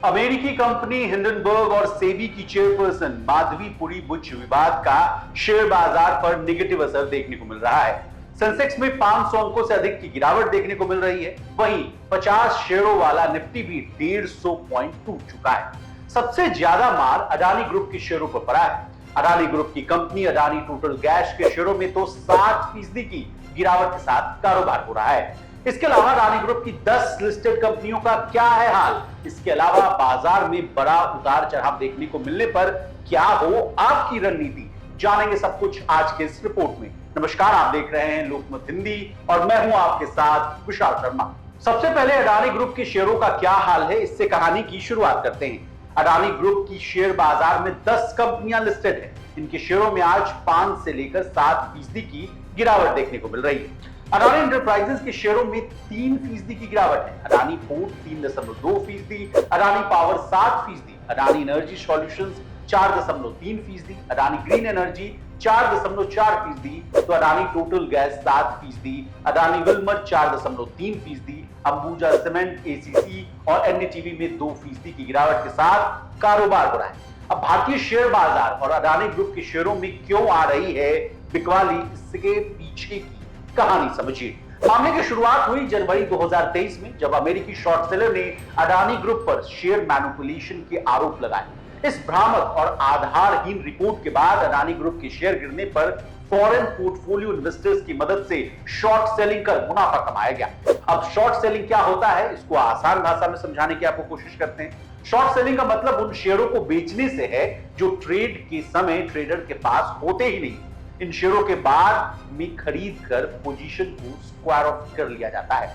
अमेरिकी company Hindenburg और सेबी की चेयरपर्सन माधवी पुरी बुच विवाद का शेयर बाजार पर नेगेटिव असर देखने को मिल रहा है। सेंसेक्स में 500 अंकों से अधिक की गिरावट देखने को मिल रही है। वहीं 50 शेयरों वाला निफ्टी भी 150 पॉइंट टूट चुका है। सबसे ज्यादा मार अडानी ग्रुप के शेयरों पर पड़ा है। अडानी ग्रुप की कंपनी अडानी टोटल गैस के शेयरों में तो 60% की गिरावट के साथ कारोबार हो रहा है। इसके अलावा अडानी ग्रुप की 10 लिस्टेड कंपनियों का क्या है हाल, इसके अलावा बाजार में बड़ा उतार चढ़ाव देखने को मिलने पर क्या हो आपकी रणनीति, जानेंगे सब कुछ आज के इस रिपोर्ट में। नमस्कार, आप देख रहे हैं लोकमत हिंदी और मैं हूं आपके साथ विशाल शर्मा। सबसे पहले अडानी ग्रुप के शेयरों का क्या हाल है, इससे कहानी की शुरुआत करते हैं। अडानी ग्रुप की शेयर बाजार में 10 कंपनियां लिस्टेड हैं। इनके शेयरों में आज 5 से लेकर 7% की गिरावट देखने को मिल रही है। अडानी एंटरप्राइजेस के शेयरों में 3% की गिरावट है। Adani port 3.2%, Adani power 7%, Adani energy solutions 4.3%, Adani green energy 4.4%, तो Adani total gas 7%, Adani Wilmer 4.3%, Ambuja cement, ACC और एनडीटीवी में 2% की गिरावट के साथ कारोबार हो रहा है। अब भारतीय शेयर बाजार और अडानी ग्रुप के शेयरों में क्यों आ रही है बिकवाली, इसके पीछे की कहानी समझिए। मामले की शुरुआत हुई जनवरी 2023 में, जब अमेरिकी शॉर्ट सेलर ने अडानी ग्रुप पर शेयर मैनिपुलेशन के आरोप लगाए। इस भ्रामक और आधारहीन रिपोर्ट के बाद अडानी ग्रुप के शेयर गिरने पर फॉरेन पोर्टफोलियो इन्वेस्टर्स की मदद से शॉर्ट सेलिंग कर मुनाफा कमाया गया। अब शॉर्ट सेलिंग क्या होता है, इसको आसान भाषा में समझाने की आपको कोशिश करते हैं। शॉर्ट सेलिंग का मतलब उन शेयरों को बेचने से है जो ट्रेड के समय ट्रेडर के पास होते ही नहीं। इन शेयरों के बाद में खरीद कर पोजीशन को स्क्वायर ऑफ कर लिया जाता है।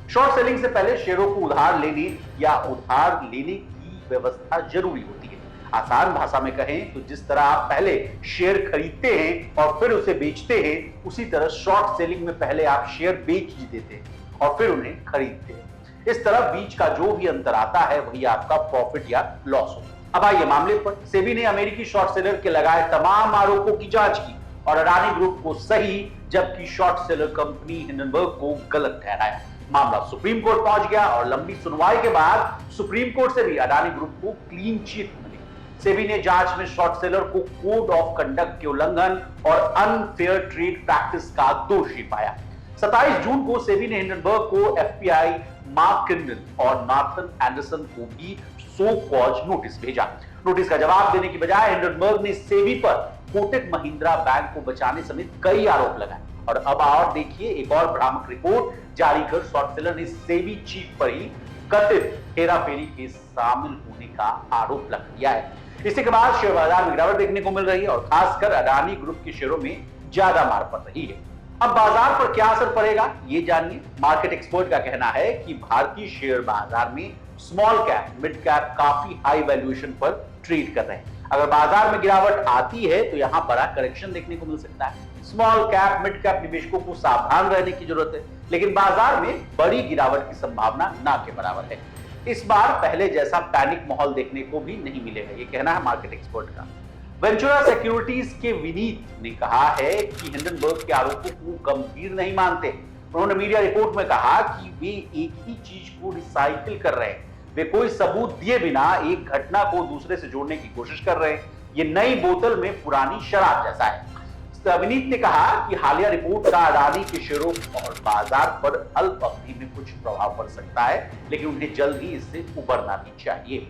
शॉर्ट सेलिंग से पहले शेयरों को उधार लेने या उधार लेने की व्यवस्था जरूरी होती है। आसान भाषा में कहें तो जिस तरह आप पहले शेयर खरीदते हैं और फिर उसे बेचते हैं, उसी तरह शॉर्ट सेलिंग में पहले आप शेयर बेच ही देते हैं और फिर उन्हें खरीदते हैं। इस तरह बीच का जो भी अंतर आता है वही आपका प्रॉफिट या लॉस हो। अब आइए मामले पर। सेबी ने अमेरिकी शॉर्ट सेलर के लगाए तमाम आरोपों की जांच की और अडानी ग्रुप को सही, जबकि शॉर्ट सेलर कंपनी हिंडनबर्ग को गलत ठहराया। मामला सुप्रीम कोर्ट पहुंच गया और लंबी सुनवाई के बाद सुप्रीम कोर्ट से भी अडानी ग्रुप को क्लीन चिट मिली। सेबी ने जांच में शॉर्ट सेलर को कोड ऑफ कंडक्ट के उल्लंघन और अनफेयर ट्रेड प्रैक्टिस का दोषी पाया। 27 जून को सेबी ने हिंडनबर्ग को एफपीआई, मार्क किंडल और नाथन एंडरसन को भी सो कॉज नोटिस भेजा। नोटिस का जवाब देने की बजाय हिंडनबर्ग ने सेबी पर कोटक महिंद्रा बैंक को बचाने समेत कई आरोप लगाए। और अब और देखिए, एक और भ्रामक रिपोर्ट जारी कर शॉर्ट सेलर ने सेबी चीफ पर ही कथित हेराफेरी के शामिल होने का आरोप लगा दिया है। इसी के बाद शेयर बाजार में गिरावट देखने को मिल रही है और खासकर अडानी ग्रुप के शेयरों में ज्यादा मार पड़ रही है। अब बाजार पर क्या असर पड़ेगा, ये जानिए। मार्केट एक्सपर्ट का कहना है कि भारतीय शेयर बाजार में स्मॉल कैप, मिड कैप काफी हाई वैल्यूएशन पर ट्रेड कर रहे हैं। अगर बाजार में गिरावट आती है तो यहां बड़ा करेक्शन देखने को मिल सकता है। स्मॉल कैप, मिड कैप निवेशकों को सावधान रहने की जरूरत है, लेकिन बाजार में बड़ी गिरावट की संभावना ना के बराबर है। इस बार पहले जैसा पैनिक माहौल देखने को भी नहीं मिलेगा, ये कहना है मार्केट एक्सपर्ट का। वेंचुरा सिक्योरिटीज के विनीत ने कहा है कि हिंडनबर्ग के आरोपों को गंभीर नहीं मानते। उन्होंने मीडिया रिपोर्ट में कहा कि वे एक ही चीज को रिसाइकिल कर रहे हैं। वे कोई सबूत दिए बिना एक घटना को दूसरे से जोड़ने की कोशिश कर रहे हैं। ये नई बोतल में पुरानी शराब जैसा है। विनीत ने कहा कि हालिया रिपोर्ट का अडानी के शेयरों और बाजार पर अल्प अवधि में कुछ प्रभाव पड़ सकता है, लेकिन उन्हें जल्द ही इससे उबरना भी चाहिए।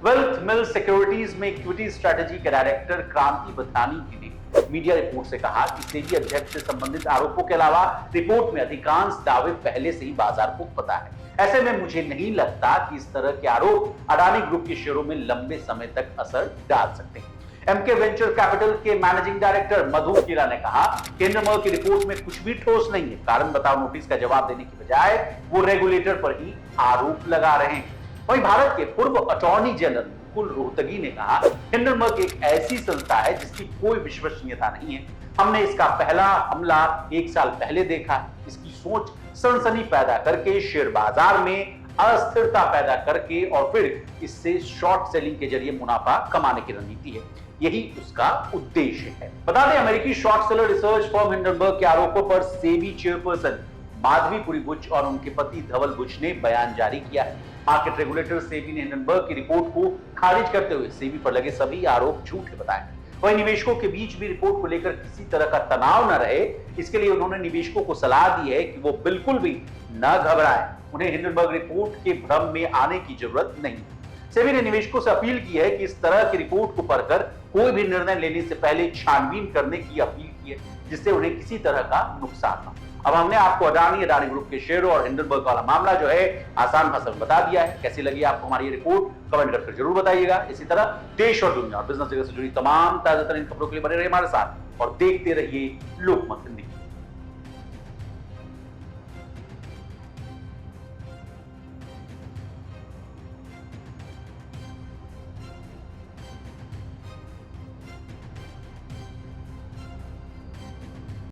वेल्थ मिल सिक्योरिटीज में इक्विटी स्ट्रेटेजी के डायरेक्टर क्रांति बथानी ने मीडिया रिपोर्ट से कहा कि सेबी अध्यक्ष से संबंधित आरोपों के अलावा रिपोर्ट में अधिकांश दावे पहले से ही बाजार को पता है। ऐसे में मुझे नहीं लगता कि इस तरह के आरोप अडानी ग्रुप के शेयरों में लंबे समय तक असर डाल सकते हैं। एमके वेंचर कैपिटल के मैनेजिंग डायरेक्टर मधु कीरा ने कहा कि हिंडनबर्ग की रिपोर्ट में कुछ भी ठोस नहीं है। कारण बताओ नोटिस का जवाब देने की बजाय वो रेगुलेटर पर ही आरोप लगा रहे हैं। वहीं भारत के पूर्व अटॉर्नी जनरल मुकुल रोहतगी ने कहा हिंडनबर्ग एक ऐसी संस्था है जिसकी कोई विश्वसनीयता नहीं है। हमने इसका पहला हमला 1 साल पहले देखा। इसकी सोच सनसनी पैदा करके शेयर बाजार में अस्थिरता पैदा करके और फिर इससे शॉर्ट सेलिंग के जरिए मुनाफा कमाने की रणनीति है। यही उसका उद्देश्य है। बता दें, अमेरिकी short seller research firm Hindenburg के आरोपों पर सेबी चेयरपर्सन माधवी पुरी बुच और उनके पति धवल बुच ने बयान जारी किया है। मार्केट रेगुलेटर सेबी ने हिंडनबर्ग की रिपोर्ट को खारिज करते हुए सेबी पर लगे सभी आरोप झूठे बताए। वहीं निवेशकों के बीच भी रिपोर्ट को लेकर किसी तरह का तनाव न रहे, इसके लिए उन्होंने निवेशकों को सलाह दी है कि वो बिल्कुल भी न घबराएं। उन्हें हिंडनबर्ग रिपोर्ट के भ्रम में आने की जरूरत नहीं। सेबी ने निवेशकों से अपील की है कि इस तरह की रिपोर्ट को पढ़कर कोई भी निर्णय लेने से पहले छानबीन करने की अपील की है, जिससे उन्हें किसी तरह का नुकसान न। अब हमने आपको अडानी ग्रुप के शेयरों और हिंडनबर्ग वाला मामला जो है आसान भाषा में बता दिया है। कैसी लगी आपको हमारी ये रिपोर्ट, कमेंट करके जरूर बताइएगा। इसी तरह देश और दुनिया और बिजनेस जगत से जुड़ी तमाम ताजा तरीन खबरों के लिए बने रहिए हमारे साथ और देखते रहिए लोकमत।